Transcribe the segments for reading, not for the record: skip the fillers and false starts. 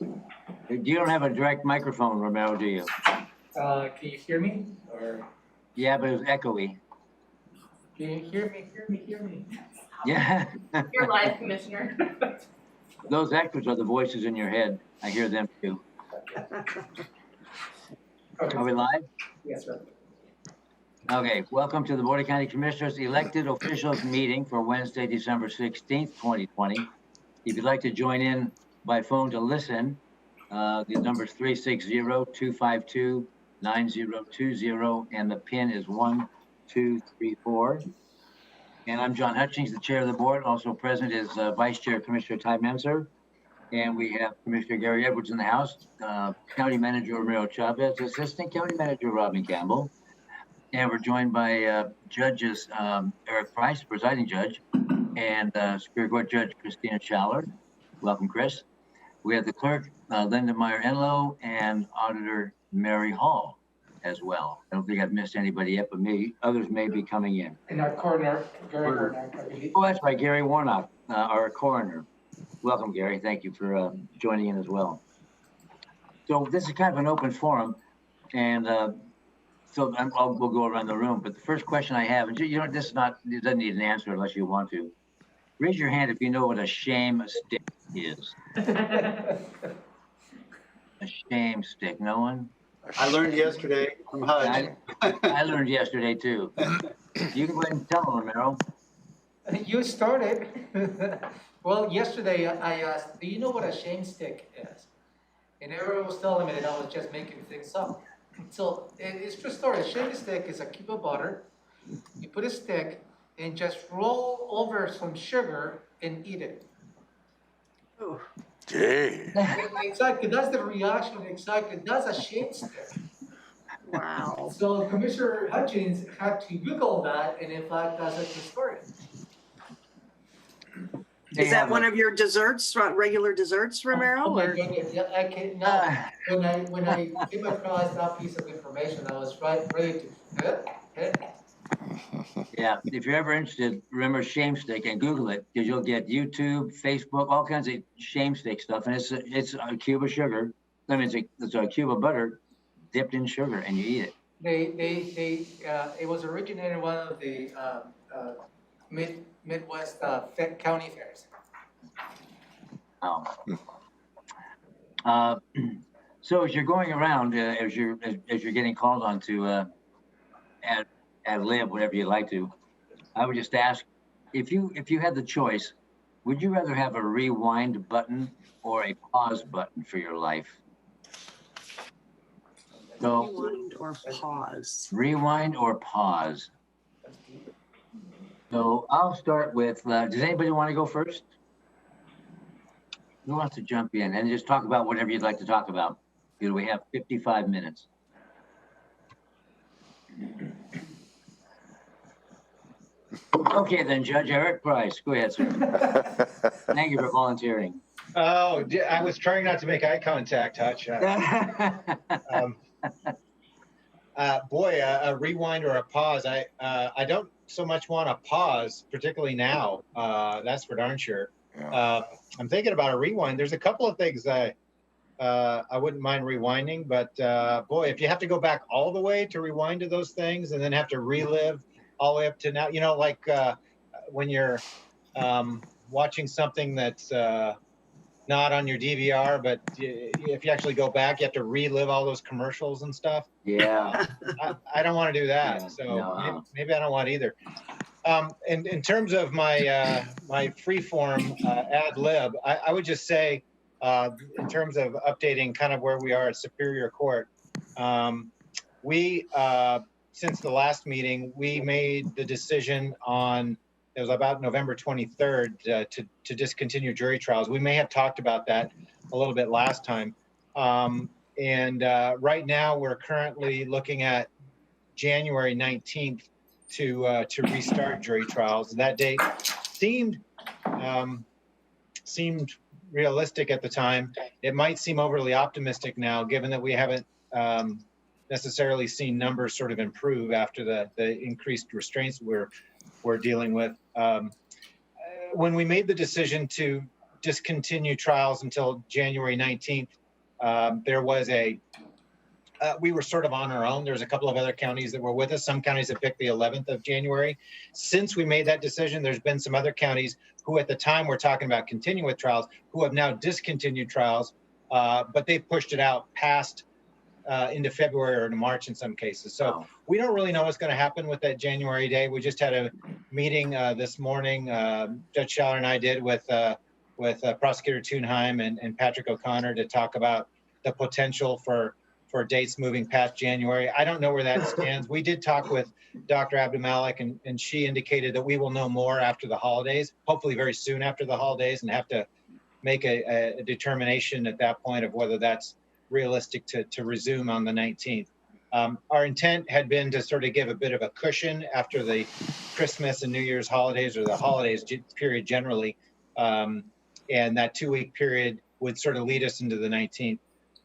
You don't have a direct microphone, Romero, do you? Can you hear me? Or Yeah, but it was echoey. can you hear me? Hear me? Yeah. You're live, Commissioner. Those echoes are the voices in your head. I hear them too. Are we live? Yes, sir. Okay, welcome to the Board of County Commissioners elected officials meeting for Wednesday, December 16th, 2020. If you'd like to join in by phone to listen, the number is 360-252-9020 and the pin is 1234. And I'm John Hutchings, the chair of the board. Also present is Vice Chair Commissioner Ty Menzer. And we have Commissioner Gary Edwards in the house, County Manager Romero Chavez, Assistant County Manager Robin Campbell. And we're joined by judges Eric Price, presiding judge, and Superior Court Judge Christina Schaller. Welcome, Chris. We have the clerk, Linda Meyer-Enlow, and Auditor Mary Hall as well. I don't think I've missed anybody yet, but maybe others may be coming in. In our coroner, Gary Warnock, I believe. Oh, that's right, Gary Warnock, our coroner. Welcome, Gary. Thank you for joining in as well. So this is kind of an open forum, and so we'll go around the room. But the first question I have, and you know, this is not, it doesn't need an answer unless you want to. Raise your hand if you know what a shame stick is. A shame stick. No one? I learned yesterday from Hutch. I learned yesterday too. You can go ahead and tell them, Romero. You started. Well, yesterday I asked, do you know what a shame stick is? And everyone was telling me that I was just making things up. So it's true story. A shame stick is a cube of butter. You put a stick and just roll over some sugar and eat it. Oh. Gee. Exactly, that's the reaction. Exactly, that's a shame stick. Wow. So Commissioner Hutchins had to Google that, and in fact, that's a true story. Is that one of your desserts, regular desserts, Romero? Oh my or- goodness, yeah, I can, no, when I came across that piece of information, I was ready to, Yeah, if you're ever interested, remember shame stick and Google it because you'll get YouTube, Facebook, all kinds of shame stick stuff, and it's a cube of sugar. I mean, it's a cube of butter dipped in sugar, and you eat it. it was originated in one of the Midwest county fairs. Oh. So as you're going around, as you're getting called on to ad lib, whatever you'd like to, I would just ask if you had the choice, would you rather have a rewind button or a pause button for your life? So Rewind or pause? rewind or pause. So I'll start with, does anybody want to go first? Who wants to jump in and just talk about whatever you'd like to talk about? Because we have 55 minutes. Okay, then Judge Eric Price, go ahead, sir. Thank you for volunteering. Oh, I was trying not to make eye contact, Hutch. Boy, a rewind or a pause. I don't so much want a pause, particularly now. That's for darn sure. Yeah. I'm thinking about a rewind. There's a couple of things I wouldn't mind rewinding, but boy, if you have to go back all the way to rewind to those things and then have to relive all the way up to now, you know, like when you're watching something that's not on your DVR, but if you actually go back, you have to relive all those commercials and stuff. Yeah. I don't want to do that. Yeah, So no. maybe I don't want either. And in terms of my my freeform ad lib, I would just say, in terms of updating kind of where we are at Superior Court, we since the last meeting, we made the decision on, it was about November 23rd to discontinue jury trials. We may have talked about that a little bit last time. And right now we're currently looking at January 19th to restart jury trials. And that date seemed realistic at the time. It might seem overly optimistic now, given that we haven't necessarily seen numbers sort of improve after the increased restraints we're dealing with. When we made the decision to discontinue trials until January 19th. There was we were sort of on our own. There's a couple of other counties that were with us. Some counties have picked the 11th of January. Since we made that decision, there's been some other counties who at the time were talking about continuing with trials, who have now discontinued trials, but they pushed it out past into February or into March in some cases. So we don't really know what's going to happen with that January day. We just had a meeting this morning, Judge Schaller and I did with Prosecutor Thunheim and Patrick O'Connor to talk about the potential for dates moving past January. I don't know where that stands. We did talk with Dr. Abdulmalik, and she indicated that we will know more after the holidays, hopefully very soon after the holidays, and have to make a determination at that point of whether that's realistic to resume on the 19th. Our intent had been to sort of give a bit of a cushion after the Christmas and New Year's holidays, or the holidays period generally, and that 2-week period would sort of lead us into the 19th.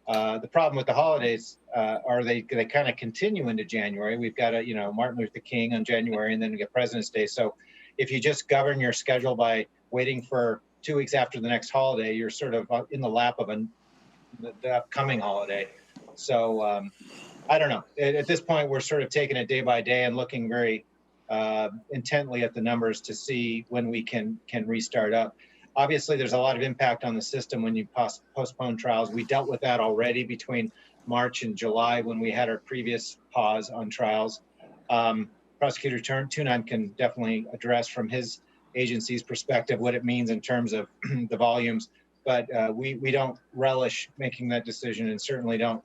The problem with the holidays are they kind of continue into January. We've got Martin Luther King on January, and then we get President's Day. So if you just govern your schedule by waiting for 2 weeks after the next holiday, you're sort of in the lap of the upcoming holiday. So I don't know. At this point, we're sort of taking it day by day and looking very intently at the numbers to see when we can restart up. Obviously, there's a lot of impact on the system when you postpone trials. We dealt with that already between March and July when we had our previous pause on trials. Prosecutor Thunheim can definitely address from his agency's perspective what it means in terms of the volumes, but we don't relish making that decision, and certainly don't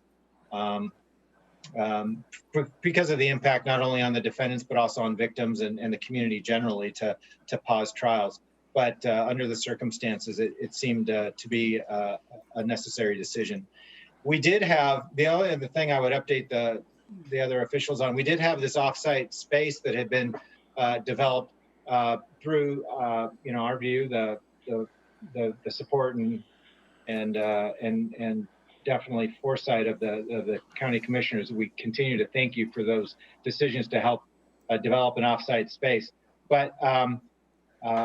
because of the impact not only on the defendants but also on victims and the community generally to pause trials. But under the circumstances, it seemed to be a necessary decision. We did have, the only other thing I would update the other officials on, we did have this offsite space that had been developed through, our view, the support and definitely foresight of the county commissioners. We continue to thank you for those decisions to help develop an offsite space. But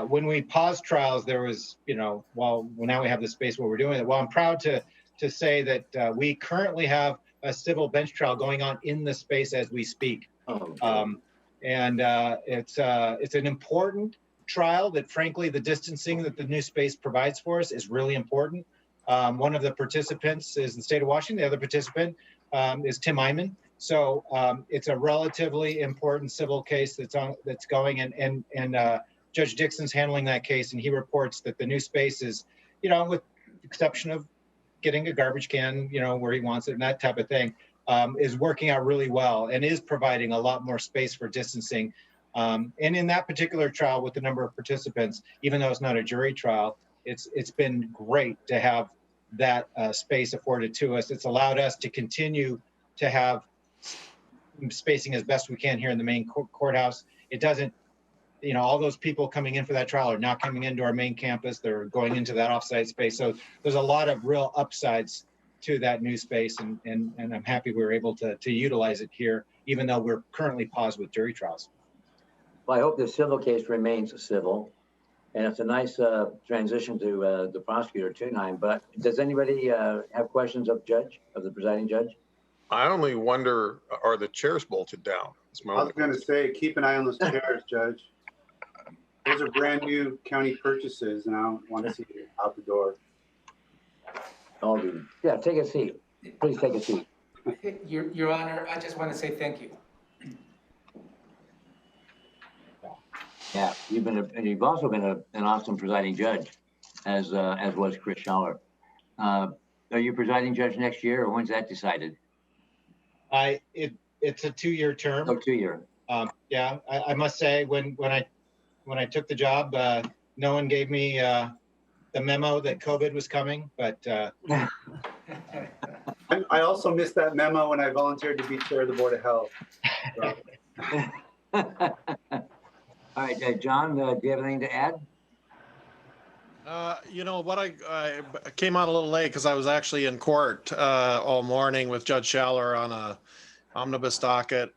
when we paused trials, there was, well, now we have the space where we're doing it. Well, I'm proud to say that we currently have a civil bench trial going on in the space as we speak. It's an important trial that, frankly, the distancing that the new space provides for us is really important. One of the participants is the state of Washington. The other participant is Tim Eyman. So it's a relatively important civil case that's going, and Judge Dixon's handling that case, and he reports that the new space is, with the exception of getting a garbage can, where he wants it and that type of thing, is working out really well and is providing a lot more space for distancing. And in that particular trial with the number of participants, even though it's not a jury trial, it's been great to have that space afforded to us. It's allowed us to continue to have spacing as best we can here in the main courthouse. It doesn't, all those people coming in for that trial are not coming into our main campus. They're going into that offsite space. So there's a lot of real upsides to that new space, and I'm happy we were able to utilize it here, even though we're currently paused with jury trials. Well, I hope the civil case remains civil, and it's a nice transition to the prosecutor Thunheim. But does anybody have questions of the presiding judge? I only wonder, are the chairs bolted down? I was going to say, keep an eye on those chairs, Judge. Those are brand new county purchases, and I don't want to see it out the door. Oh, yeah, take a seat. Please take a seat. Your Honor, I just want to say thank you. Yeah, you've also been an awesome presiding judge, as was Chris Schaller. Are you presiding judge next year, or when's that decided? It's a 2-year term. Oh, 2-year. Yeah, I must say when I took the job, no one gave me the memo that COVID was coming, but I also missed that memo when I volunteered to be chair of the Board of Health. So. All right, John, do you have anything to add? What I came on a little late because I was actually in court all morning with Judge Schaller on a omnibus docket.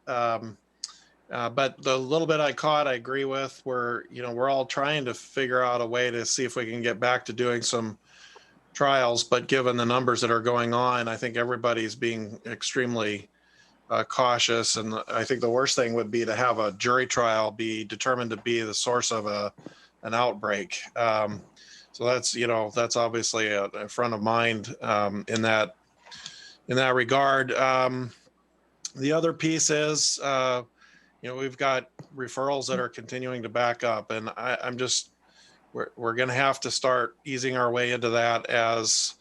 But the little bit I caught, I agree with. We're all trying to figure out a way to see if we can get back to doing some trials. But given the numbers that are going on, I think everybody's being extremely cautious. And I think the worst thing would be to have a jury trial be determined to be the source of an outbreak. So that's obviously a front of mind in that regard. The other piece is, we've got referrals that are continuing to back up, and we're going to have to start easing our way into that as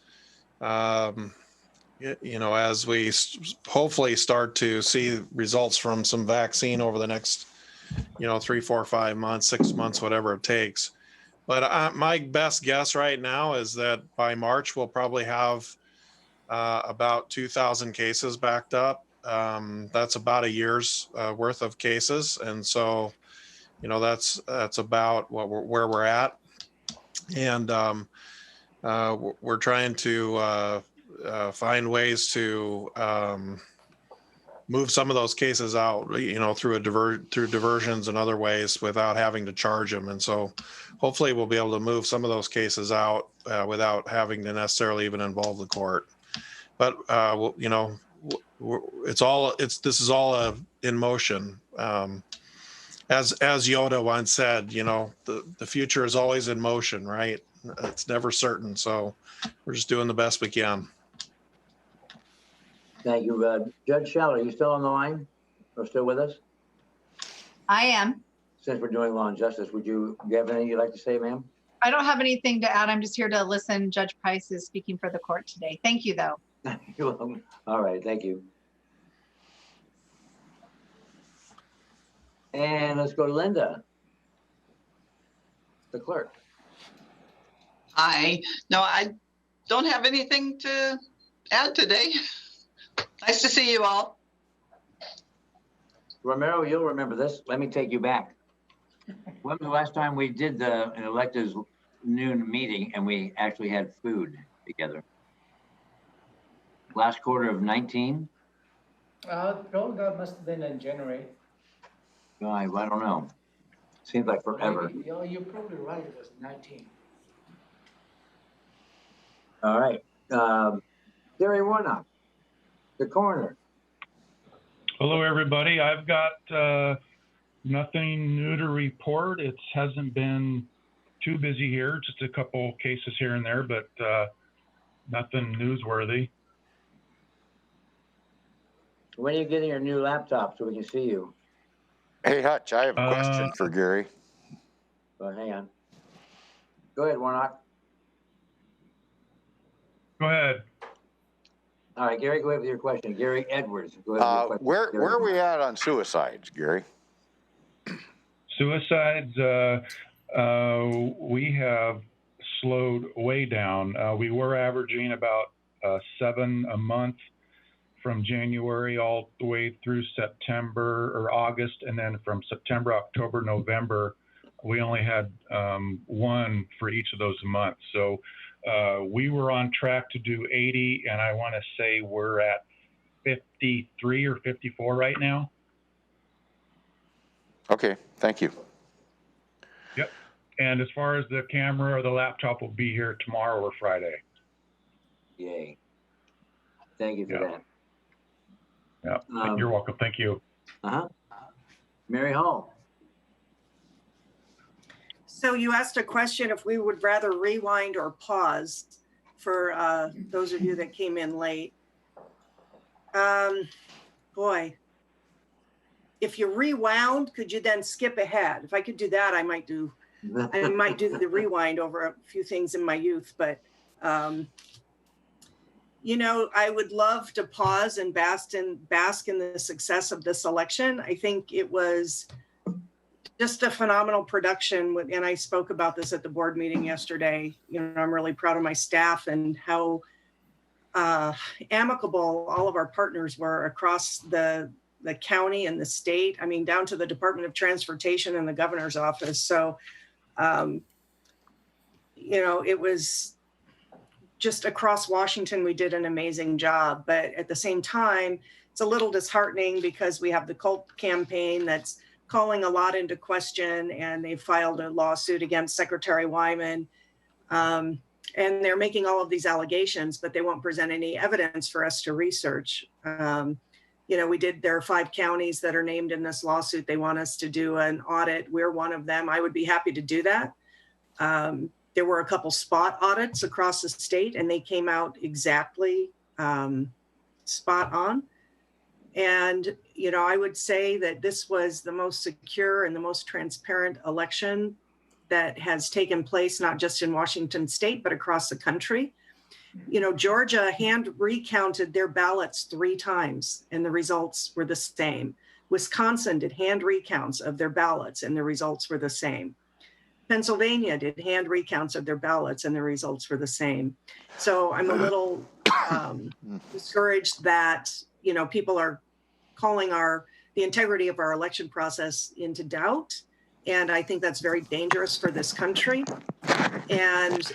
as we hopefully start to see results from some vaccine over the next 3, 4, 5 months, 6 months, whatever it takes. But my best guess right now is that by March we'll probably have about 2,000 cases backed up. That's about a year's worth of cases, and so that's about where we're at, and we're trying to find ways to move some of those cases out, through diversions and other ways without having to charge them, and so hopefully we'll be able to move some of those cases out without having to necessarily even involve the court. But this is all in motion. As Yoda once said, the future is always in motion, right? It's never certain. So we're just doing the best we can. Thank you. Judge Schell, are you still on the line or still with us? I am. Since we're doing law and justice, do you have anything you'd like to say, ma'am? I don't have anything to add. I'm just here to listen. Judge Price is speaking for the court today. Thank you, though. You're welcome. All right, thank you. And let's go to Linda, the clerk. Hi. No, I don't have anything to add today. Nice to see you all. Romero, you'll remember this. Let me take you back. When was the last time we did an electors noon meeting and we actually had food together? Last quarter of 19? No, that must have been in January. No, I don't know. Seems like forever. You're probably right, it was 19. All right. Gary Warnock, the coroner. Hello, everybody. I've got nothing new to report. It hasn't been too busy here, just a couple cases here and there, but nothing newsworthy. When are you getting your new laptop so we can see you? Hey, Hutch, I have a question for Gary. Oh, hang on. Go ahead, Warnock. Go ahead. All right, Gary, go ahead with your question. Gary Edwards, go ahead with your question. Where are we at on suicides, Gary? Suicides, we have slowed way down. We were averaging about 7 a month from January all the way through September or August, and then from September, October, November, we only had 1 for each of those months. So we were on track to do 80, and I want to say we're at 53 or 54 right now. Okay, thank you. Yep. And as far as the camera or the laptop, will be here tomorrow or Friday. Yay. Thank you for that. Yeah, you're welcome. Thank you. Mary Hall. So you asked a question if we would rather rewind or pause for those of you that came in late. Boy, if you rewound, could you then skip ahead? If I could do that, I might do the rewind over a few things in my youth, but I would love to pause and bask in the success of this election. I think it was just a phenomenal production. And I spoke about this at the board meeting yesterday. I'm really proud of my staff and how amicable all of our partners were across the county and the state. I mean, down to the Department of Transportation and the governor's office. So, it was just across Washington, we did an amazing job. But at the same time, it's a little disheartening because we have the cult campaign that's calling a lot into question, and they filed a lawsuit against Secretary Wyman. And they're making all of these allegations, but they won't present any evidence for us to research. There are 5 counties that are named in this lawsuit. They want us to do an audit. We're one of them. I would be happy to do that. There were a couple spot audits across the state, and they came out exactly spot on. And, I would say that this was the most secure and the most transparent election that has taken place, not just in Washington state, but across the country. Georgia hand recounted their ballots 3 times and the results were the same. Wisconsin did hand recounts of their ballots and the results were the same. Pennsylvania did hand recounts of their ballots and the results were the same. So I'm a little discouraged that, people are calling the integrity of our election process into doubt. And I think that's very dangerous for this country. And,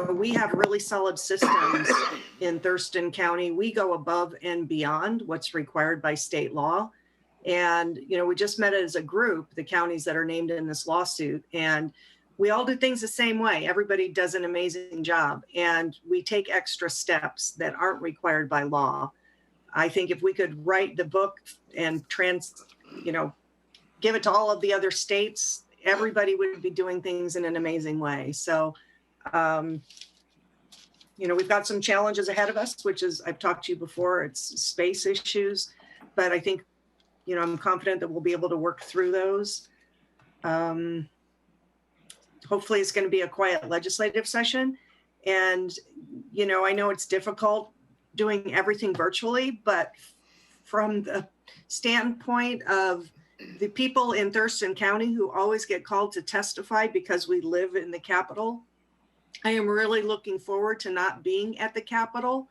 we have really solid systems in Thurston County. We go above and beyond what's required by state law. And, we just met as a group, the counties that are named in this lawsuit, and we all do things the same way. Everybody does an amazing job, and we take extra steps that aren't required by law. I think if we could write the book and give it to all of the other states, everybody would be doing things in an amazing way. So, we've got some challenges ahead of us, which is, I've talked to you before, it's space issues, but I think, I'm confident that we'll be able to work through those. Hopefully it's going to be a quiet legislative session. And, I know it's difficult doing everything virtually, but from the standpoint of the people in Thurston County who always get called to testify because we live in the Capitol, I am really looking forward to not being at the Capitol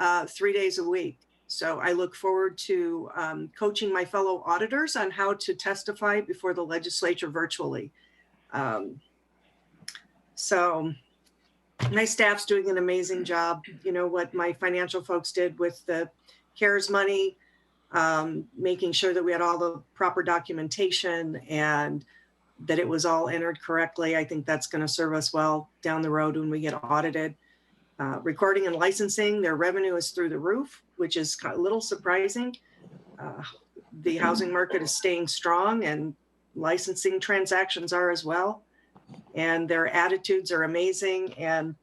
3 days a week. So I look forward to coaching my fellow auditors on how to testify before the legislature virtually. So my staff's doing an amazing job. What my financial folks did with the CARES money, making sure that we had all the proper documentation and that it was all entered correctly. I think that's going to serve us well down the road when we get audited. Recording and licensing, their revenue is through the roof, which is a little surprising. The housing market is staying strong and licensing transactions are as well. And their attitudes are amazing. And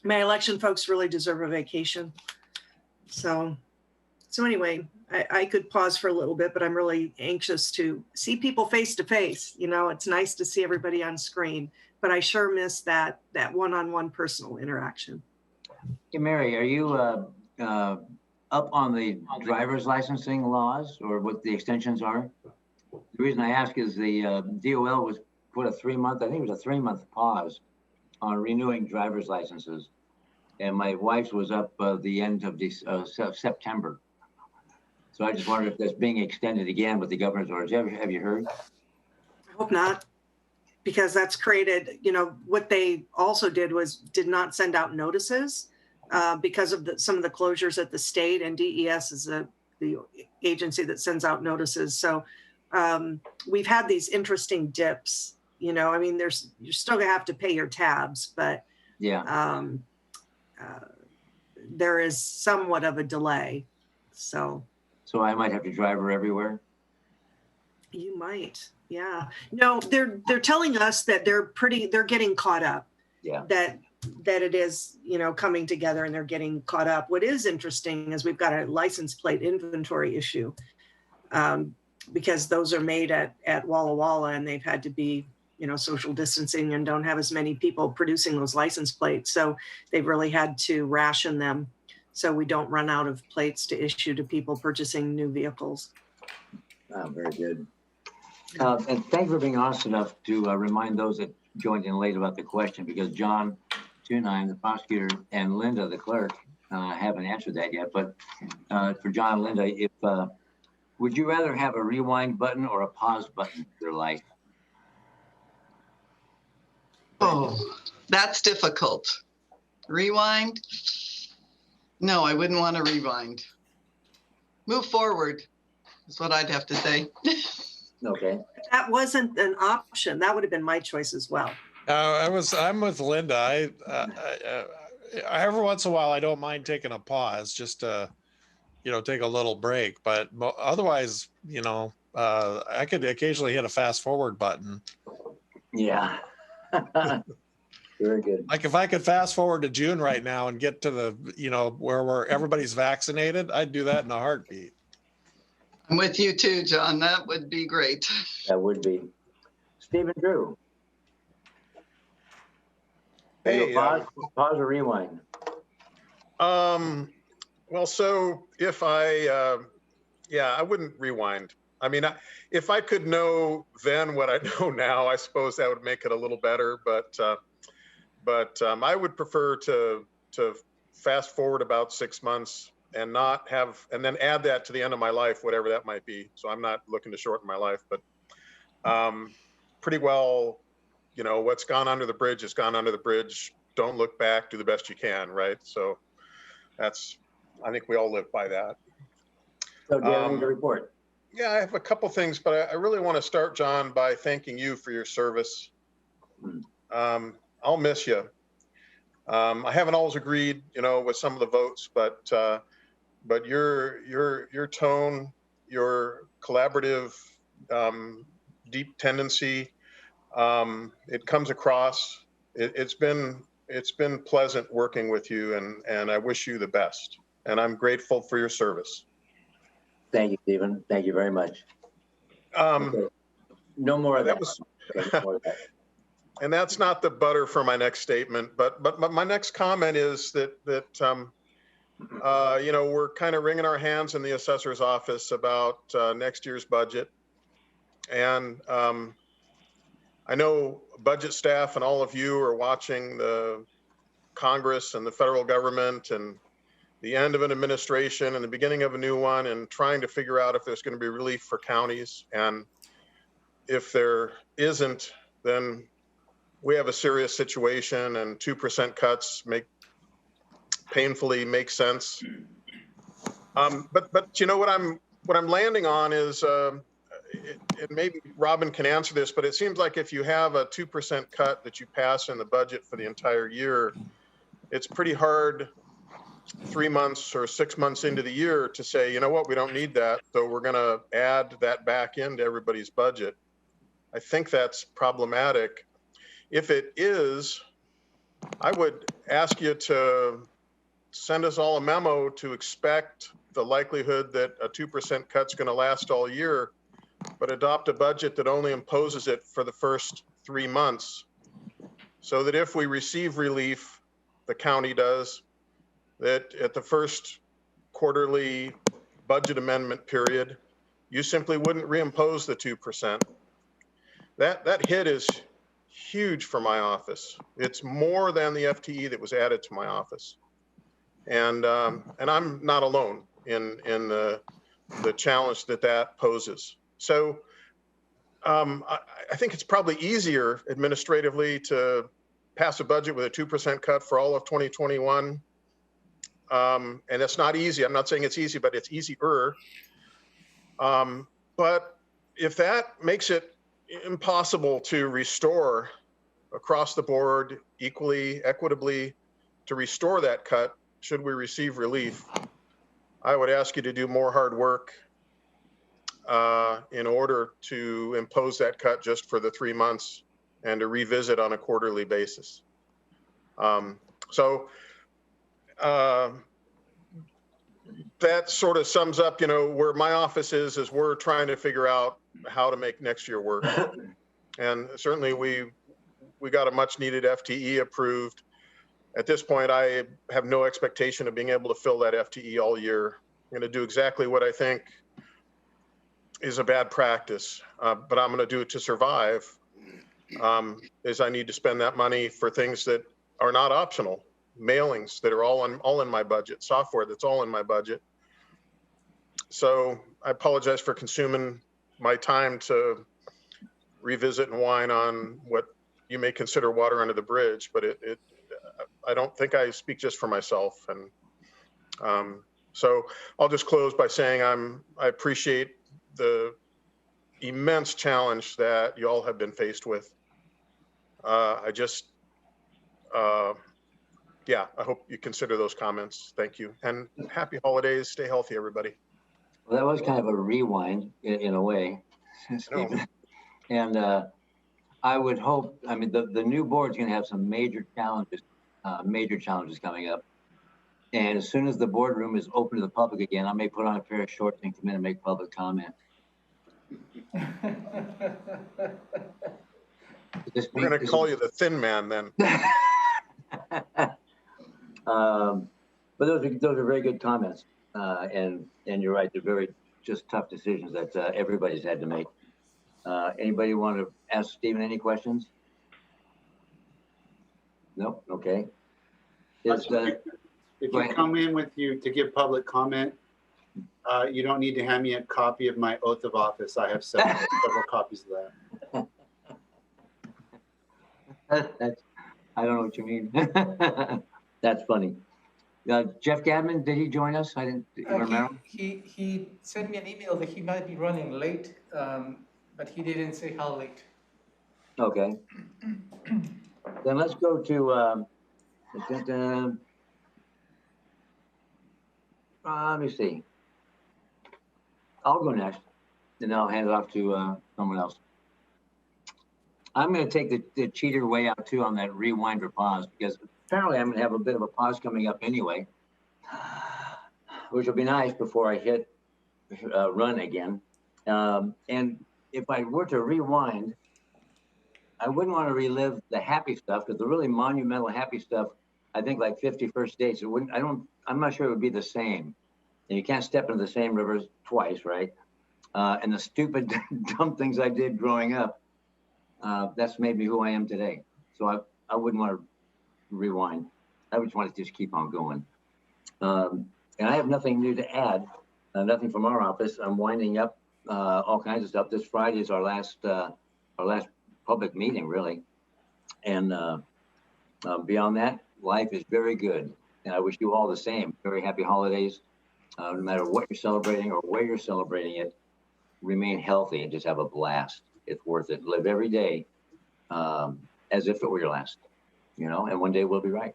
my election folks really deserve a vacation. So anyway, I could pause for a little bit, but I'm really anxious to see people face to face. It's nice to see everybody on screen, but I sure miss that one-on-one personal interaction. Hey, Mary, are you up on the driver's licensing laws or what the extensions are? The reason I ask is the DOL was put a 3-month, I think it was a 3-month pause on renewing driver's licenses. And my wife's was up the end of September. So I just wondered if that's being extended again with the governor's orders. Have you heard? I hope not, because that's created, what they also did did not send out notices because of some of the closures at the state, and DES is the agency that sends out notices. So we've had these interesting dips, you're still gonna have to pay your tabs, but yeah, there is somewhat of a delay. So I might have to drive her everywhere. You might, yeah. No, they're telling us that they're getting caught up. Yeah. That it is, coming together and they're getting caught up. What is interesting is we've got a license plate inventory issue because those are made at Walla Walla and they've had to be, social distancing and don't have as many people producing those license plates. So they've really had to ration them so we don't run out of plates to issue to people purchasing new vehicles. Oh, very good. And thank you for being honest enough to remind those that joined in late about the question, because John Tunheim, the prosecutor, and Linda, the clerk, haven't answered that yet. But for John and Linda, would you rather have a rewind button or a pause button in your life? Oh, that's difficult. Rewind? No, I wouldn't want to rewind. Move forward is what I'd have to say. Okay. That wasn't an option. That would have been my choice as well. I'm with Linda. Every once in a while, I don't mind taking a pause just to, take a little break. But otherwise, I could occasionally hit a fast forward button. Yeah. Very good. Like if I could fast forward to June right now and get to the, where everybody's vaccinated, I'd do that in a heartbeat. I'm with you too, John. That would be great. That would be. Stephen Drew. Hey, pause or rewind? well, so if I wouldn't rewind. I mean, if I could know then what I know now, I suppose that would make it a little better. But I would prefer to fast forward about 6 months and not have, and then add that to the end of my life, whatever that might be. So I'm not looking to shorten my life, but pretty well, what's gone under the bridge has gone under the bridge. Don't look back, do the best you can, right? So I think we all live by that. So do you have anything to report? Yeah, I have a couple things, but I really want to start, John, by thanking you for your service. I'll miss you. I haven't always agreed, with some of the votes, but your tone, your collaborative, deep tendency, it comes across. It's been pleasant working with you, and I wish you the best. And I'm grateful for your service. Thank you, Stephen. Thank you very much. Okay. No more of that. Okay, no more of that. And that's not the butter for my next statement, but my next comment is that we're kind of wringing our hands in the assessor's office about next year's budget. And I know budget staff and all of you are watching the Congress and the federal government and the end of an administration and the beginning of a new one, and trying to figure out if there's going to be relief for counties. And if there isn't, then we have a serious situation, and 2% cuts painfully make sense. But what I'm landing on is, and maybe Robin can answer this, but it seems like if you have a 2% cut that you pass in the budget for the entire year, it's pretty hard 3 months or 6 months into the year to say, you know what, we don't need that, so we're going to add that back into everybody's budget. I think that's problematic. If it is, I would ask you to send us all a memo to expect the likelihood that a 2% cut's going to last all year, but adopt a budget that only imposes it for the first 3 months, so that if we receive relief, the county does, that at the first quarterly budget amendment period, you simply wouldn't reimpose the 2%. That hit is huge for my office. It's more than the FTE that was added to my office. And I'm not alone in the challenge that poses. So I think it's probably easier administratively to pass a budget with a 2% cut for all of 2021. And it's not easy. I'm not saying it's easy, but it's easier. But if that makes it impossible to restore across the board equally, equitably, to restore that cut, should we receive relief, I would ask you to do more hard work in order to impose that cut just for the 3 months and to revisit on a quarterly basis. That sort of sums up, where my office is we're trying to figure out how to make next year work. And certainly we got a much needed FTE approved. At this point, I have no expectation of being able to fill that FTE all year. I'm going to do exactly what I think is a bad practice, but I'm going to do it to survive, is I need to spend that money for things that are not optional. Mailings that are all in my budget, software that's all in my budget. So I apologize for consuming my time to revisit and whine on what you may consider water under the bridge, but I don't think I speak just for myself. And so I'll just close by saying I appreciate the immense challenge that you all have been faced with. Yeah, I hope you consider those comments. Thank you. And happy holidays. Stay healthy, everybody. Well, that was kind of a rewind in a way, Stephen. And I would hope, I mean, the new board's going to have some major challenges coming up. And as soon as the boardroom is open to the public again, I may put on a pair of shorts and come in and make public comment. We're going to call you the thin man then. But those are very good comments. And you're right, they're very just tough decisions that everybody's had to make. Anybody want to ask Stephen any questions? No? Okay. If you come in with you to give public comment, you don't need to hand me a copy of my oath of office. I have several copies of that. I don't know what you mean. That's funny. Jeff Gadman, did he join us? I didn't remember. He sent me an email that he might be running late, but he didn't say how late. Okay. Then let's go to, let me see. I'll go next, and I'll hand it off to someone else. I'm going to take the cheater way out too on that rewind or pause, because apparently I'm going to have a bit of a pause coming up anyway, which will be nice before I hit run again. And if I were to rewind, I wouldn't want to relive the happy stuff, because the really monumental happy stuff, I think like 51st dates, I'm not sure it would be the same. And you can't step into the same rivers twice, right? And the stupid, dumb things I did growing up, that's made me who I am today. So I wouldn't want to rewind. I would want to just keep on going. And I have nothing new to add, nothing from our office. I'm winding up all kinds of stuff. This Friday is our last public meeting, really. And beyond that, life is very good. And I wish you all the same. Very happy holidays. No matter what you're celebrating or where you're celebrating it, remain healthy and just have a blast. It's worth it. Live every day as if it were your last, and one day we'll be right.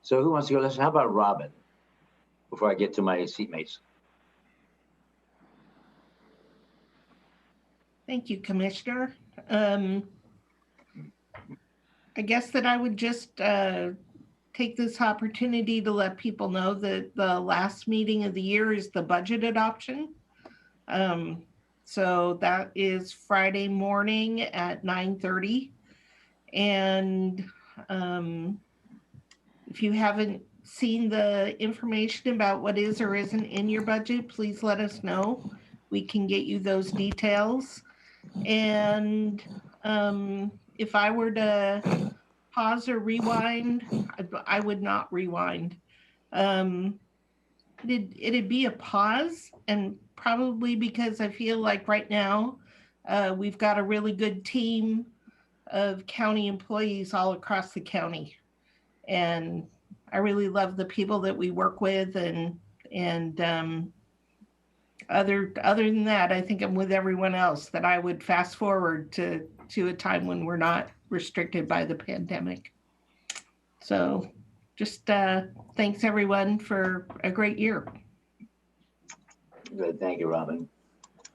So who wants to go? Listen, how about Robin before I get to my seatmates? Thank you, Commissioner. I guess that I would just take this opportunity to let people know that the last meeting of the year is the budget adoption. So that is Friday morning at 9:30. And if you haven't seen the information about what is or isn't in your budget, please let us know. We can get you those details. And if I were to pause or rewind, I would not rewind. It'd be a pause, and probably because I feel like right now we've got a really good team of county employees all across the county. And I really love the people that we work with, and other than that, I think I'm with everyone else that I would fast forward to a time when we're not restricted by the pandemic. So just thanks everyone for a great year. Good, thank you, Robin.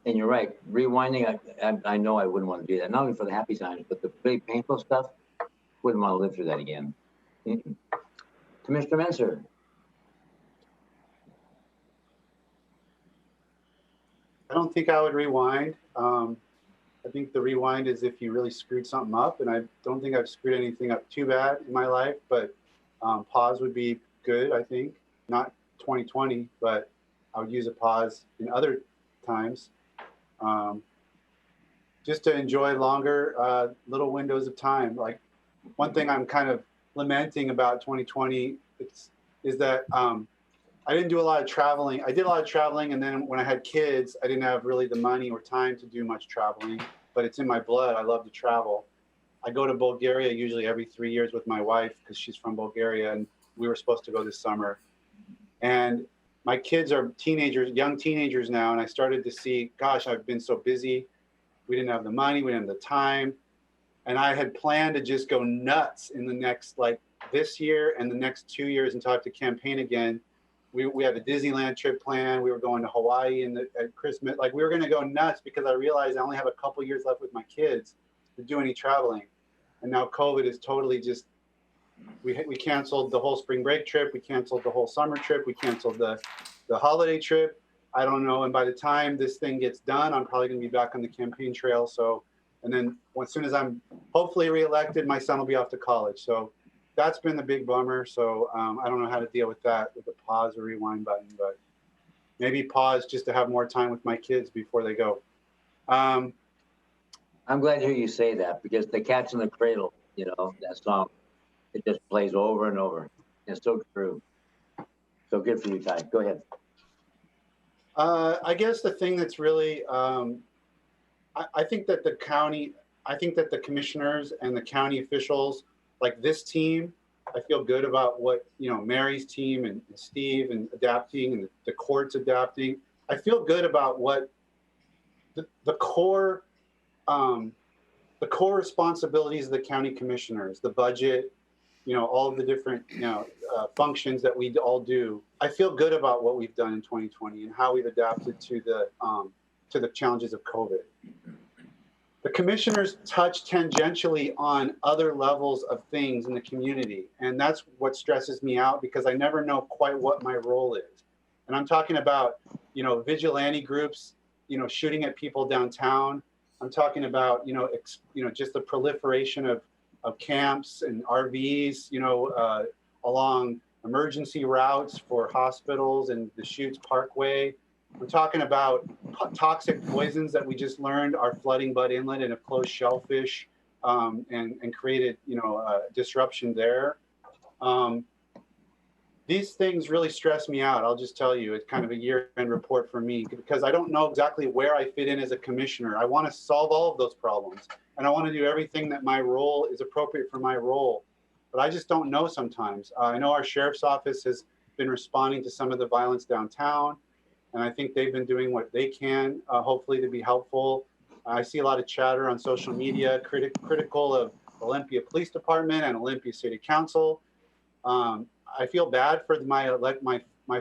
And you're right, rewinding, I know I wouldn't want to do that, not only for the happy times, but the really painful stuff, wouldn't want to live through that again. Commissioner Menser. I don't think I would rewind. I think the rewind is if you really screwed something up, and I don't think I've screwed anything up too bad in my life, but pause would be good, I think. Not 2020, but I would use a pause in other times. Just to enjoy longer little windows of time. Like one thing I'm kind of lamenting about 2020 is that I didn't do a lot of traveling. I did a lot of traveling, and then when I had kids, I didn't have really the money or time to do much traveling, but it's in my blood. I love to travel. I go to Bulgaria usually every 3 years with my wife because she's from Bulgaria, and we were supposed to go this summer. And my kids are teenagers, young teenagers now, and I started to see, gosh, I've been so busy. We didn't have the money, we didn't have the time. And I had planned to just go nuts in the next, like this year and the next 2 years until I have to campaign again. We had a Disneyland trip planned. We were going to Hawaii at Christmas. Like we were going to go nuts because I realized I only have a couple years left with my kids to do any traveling. And now COVID is totally just, we canceled the whole spring break trip. We canceled the whole summer trip. We canceled the holiday trip. I don't know. And by the time this thing gets done, I'm probably going to be back on the campaign trail. So, and then as soon as I'm hopefully reelected, my son will be off to college. So that's been the big bummer. So I don't know how to deal with that with the pause or rewind button, but maybe pause just to have more time with my kids before they go. I'm glad to hear you say that because the Cat's in the Cradle, you know, that song, it just plays over and over. It's so true. So good for you, Ty. Go ahead. I guess the thing that's really, I think that the county, I think that the commissioners and the county officials, like this team, I feel good about what, you know, Mary's team and Steve and adapting and the courts adapting. I feel good about what the core responsibilities of the county commissioners, the budget, you know, all of the different, you know, functions that we all do. I feel good about what we've done in 2020 and how we've adapted to the challenges of COVID. The commissioners touch tangentially on other levels of things in the community. And that's what stresses me out because I never know quite what my role is. And I'm talking about, you know, vigilante groups, you know, shooting at people downtown. I'm talking about, you know, just the proliferation of camps and RVs, you know, along emergency routes for hospitals and the Chutes Parkway. We're talking about toxic poisons that we just learned are flooding Butt Inlet and have closed shellfish and created, you know, disruption there. These things really stress me out. I'll just tell you, it's kind of a year-end report for me because I don't know exactly where I fit in as a commissioner. I want to solve all of those problems and I want to do everything that my role is appropriate for my role, but I just don't know sometimes. I know our sheriff's office has been responding to some of the violence downtown. And I think they've been doing what they can, hopefully to be helpful. I see a lot of chatter on social media, critical of Olympia Police Department and Olympia City Council. I feel bad for my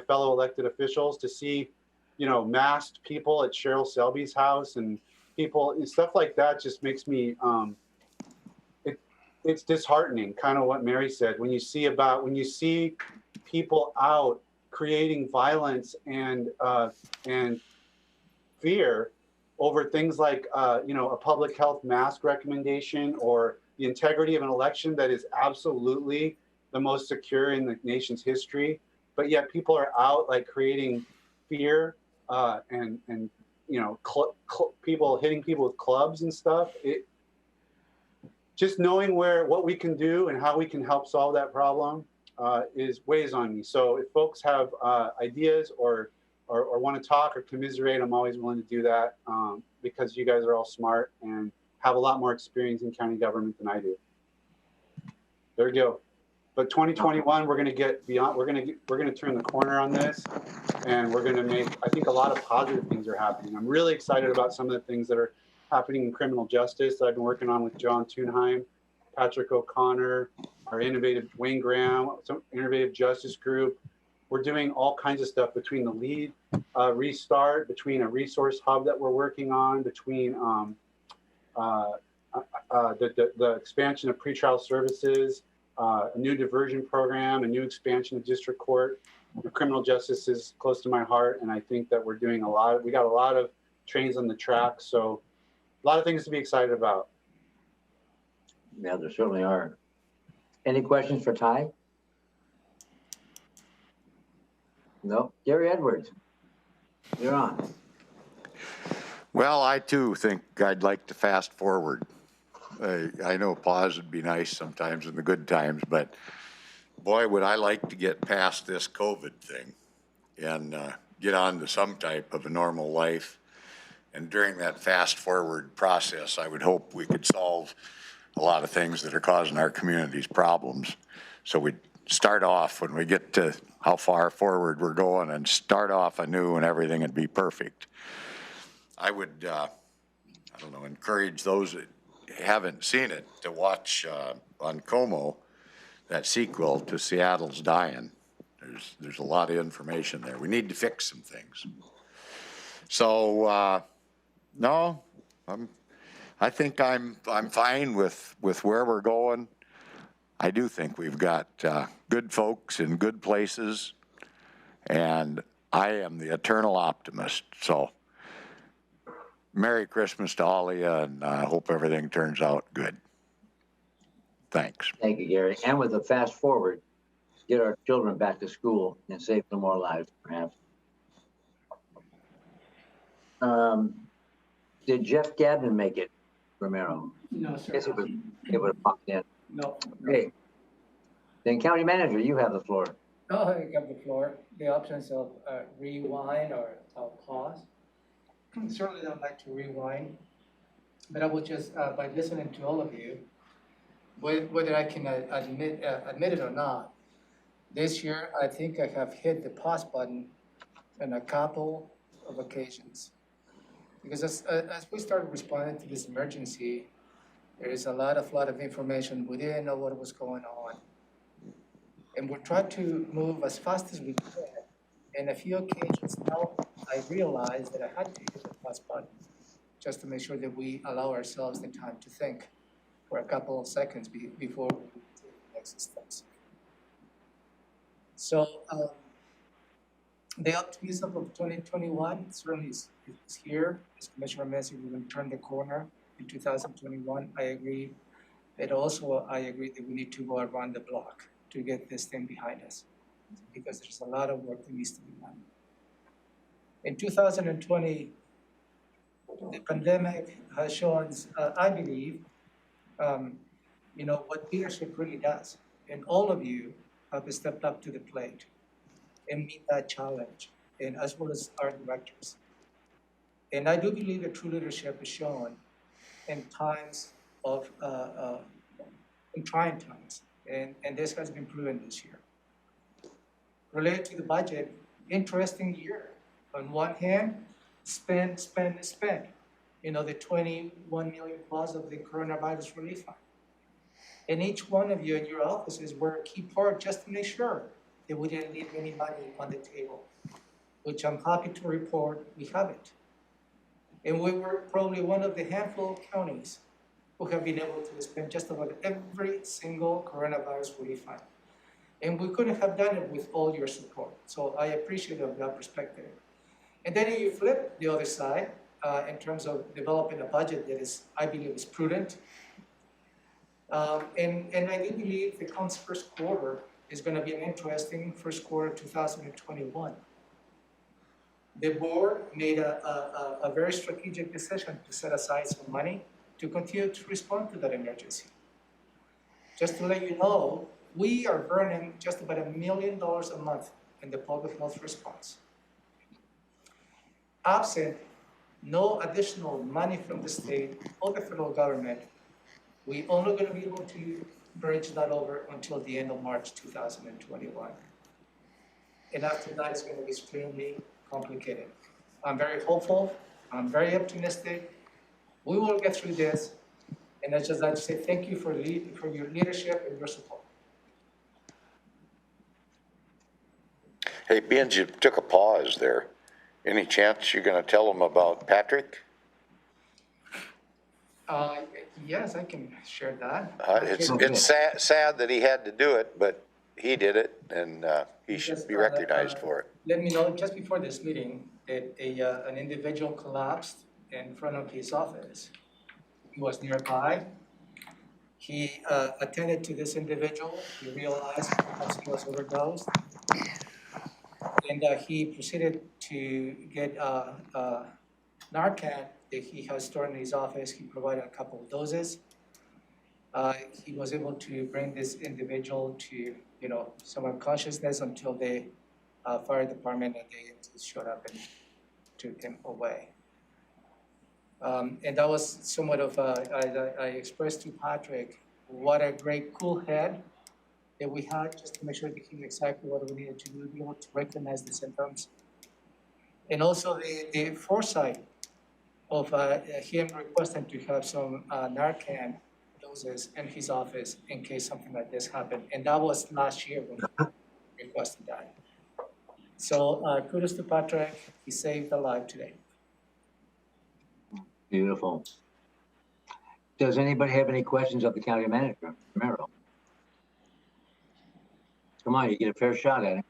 fellow elected officials to see, you know, masked people at Cheryl Selby's house and people and stuff like that. Just makes me, it's disheartening. Kind of what Mary said when you see people out creating violence and fear over things like you know, a public health mask recommendation or the integrity of an election that is absolutely the most secure in the nation's history, but yet people are out like creating fear and you know, people hitting people with clubs and stuff. Just knowing what we can do and how we can help solve that problem weighs on me. So if folks have ideas or want to talk or commiserate, I'm always willing to do that because you guys are all smart and have a lot more experience in county government than I do. There we go. But 2021, we're going to get beyond. We're going to turn the corner on this, and we're going to make. I think a lot of positive things are happening. I'm really excited about some of the things that are happening in criminal justice that I've been working on with John Thunheim, Patrick O'Connor, our innovative Wayne Graham, some innovative justice group. We're doing all kinds of stuff between the lead restart, between a resource hub that we're working on, between the expansion of pretrial services, a new diversion program, a new expansion of district court. The criminal justice is close to my heart, and I think that we're doing a lot. We got a lot of trains on the track, so a lot of things to be excited about. Yeah, there certainly are. Any questions for Ty? No. Gary Edwards, you're on. Well, I too think I'd like to fast forward. I know pause would be nice sometimes in the good times, but boy, would I like to get past this COVID thing and get on to some type of a normal life. And during that fast forward process, I would hope we could solve a lot of things that are causing our communities problems. So we start off when we get to how far forward we're going and start off anew and everything would be perfect. I would, I don't know, encourage those that haven't seen it to watch on Como, that sequel to Seattle's Dying. There's a lot of information there. We need to fix some things. So, no, I think I'm fine with where we're going. I do think we've got good folks in good places, and I am the eternal optimist. So, Merry Christmas to all of you, and I hope everything turns out good. Thanks. Thank you, Gary. And with a fast forward, get our children back to school and save some more lives, perhaps. Did Jeff Gadman make it, Romero? No, sir. Guess it would have popped in. No. Okay. Then County Manager, you have the floor. Oh, I got the floor. The options of rewind or pause. Certainly don't like to rewind, but I will just, by listening to all of you, whether I can admit it or not, this year I think I have hit the pause button on a couple of occasions. Because as we started responding to this emergency, there is a lot of information. We didn't know what was going on. And we tried to move as fast as we could. And a few occasions now, I realized that I had to hit the pause button just to make sure that we allow ourselves the time to think for a couple of seconds before we take the next steps. So the optimism of 2021 certainly is here. As Commissioner Messi, we're going to turn the corner in 2021. I agree. But also, I agree that we need to go around the block to get this thing behind us, because there's a lot of work that needs to be done. In 2020, the pandemic has shown, I believe, what leadership really does. And all of you have stepped up to the plate and meet that challenge, and as well as our directors. And I do believe that true leadership is shown in times of, in trying times, and this has been proven this year. Related to the budget, interesting year. On one hand, spend. The 21 million plus of the coronavirus relief fund. And each one of you in your offices were a key part just to make sure that we didn't leave any money on the table, which I'm happy to report we haven't. And we were probably one of the handful of counties who have been able to spend just about every single coronavirus relief fund. And we couldn't have done it with all your support. So I appreciate that perspective. And then you flip the other side in terms of developing a budget that is, I believe, is prudent. And I do believe the count's first quarter is going to be an interesting first quarter 2021. The board made a very strategic decision to set aside some money to continue to respond to that emergency. Just to let you know, we are burning just about $1 million a month in the public health response. Absent no additional money from the state or the federal government, we're only going to be able to bridge that over until the end of March 2021. And after that, it's going to be extremely complicated. I'm very hopeful. I'm very optimistic. We will get through this. And I just like to say thank you for your leadership and your support. Hey, being you took a pause there, any chance you're going to tell them about Patrick? Yes, I can share that. It's sad that he had to do it, but he did it, and he should be recognized for it. Let me know just before this meeting that an individual collapsed in front of his office. He was nearby. He attended to this individual. He realized perhaps he was overdosed. And he proceeded to get Narcan that he has stored in his office. He provided a couple of doses. He was able to bring this individual to, some unconsciousness until the fire department and the EMTs showed up and took him away. And that was somewhat of, I expressed to Patrick what a great cool head that we had, just to make sure that he knew exactly what we needed to do, be able to recognize the symptoms. And also the foresight of him requesting to have some Narcan doses in his office in case something like this happened. And that was last year when he requested that. So kudos to Patrick, he saved a life today. Beautiful. Does anybody have any questions of the county manager, Romero? Come on, you get a fair shot at it.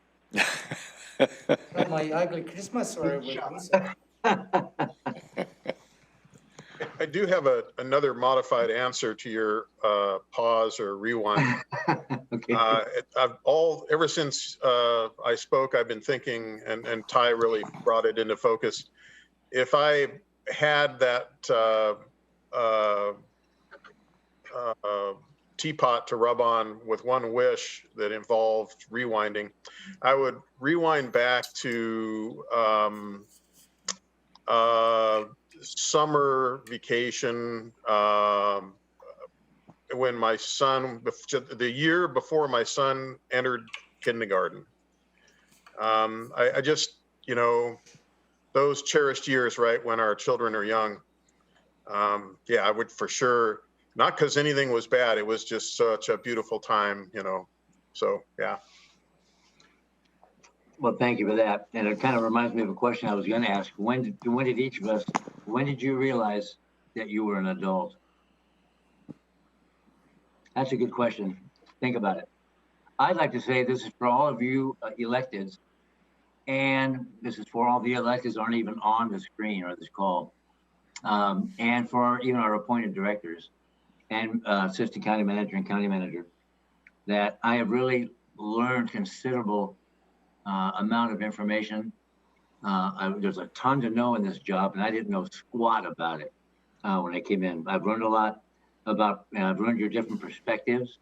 Got my ugly Christmas story with Lisa. I do have another modified answer to your pause or rewind. Okay. Ever since I spoke, I've been thinking, and Ty really brought it into focus. If I had that teapot to rub on with one wish that involved rewinding, I would rewind back to summer vacation when my son, the year before my son entered kindergarten. I just, those cherished years, right, when our children are young. Yeah, I would for sure, not because anything was bad, it was just such a beautiful time, so yeah. Well, thank you for that. And it kind of reminds me of a question I was going to ask. When did each of us, when did you realize that you were an adult? That's a good question. Think about it. I'd like to say this is for all of you electeds, and this is for all the electeds aren't even on the screen or this call, and for even our appointed directors and assistant county manager and county manager, that I have really learned considerable amount of information. There's a ton to know in this job, and I didn't know squat about it when I came in. I've learned a lot about, I've learned your different perspectives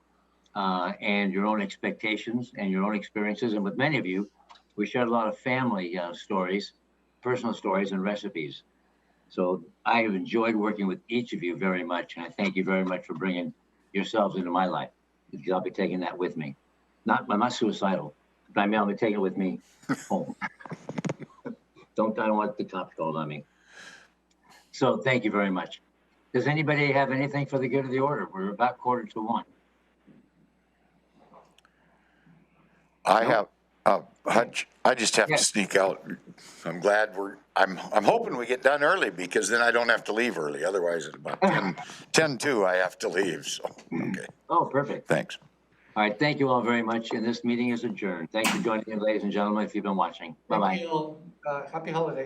and your own expectations and your own experiences. And with many of you, we shared a lot of family stories, personal stories, and recipes. So I have enjoyed working with each of you very much, and I thank you very much for bringing yourselves into my life, because I'll be taking that with me. I'm not suicidal. I mean, I'll be taking it with me home. I don't want the cops called on me. So thank you very much. Does anybody have anything for the good of the order? We're about 1:45. I have, Hutch, I just have to sneak out. I'm glad I'm hoping we get done early, because then I don't have to leave early. Otherwise at about 10:02, I have to leave, so, okay. Oh, perfect. Thanks. All right, thank you all very much, and this meeting is adjourned. Thank you for joining me, ladies and gentlemen, if you've been watching. Bye-bye. Thank you all. Happy holidays.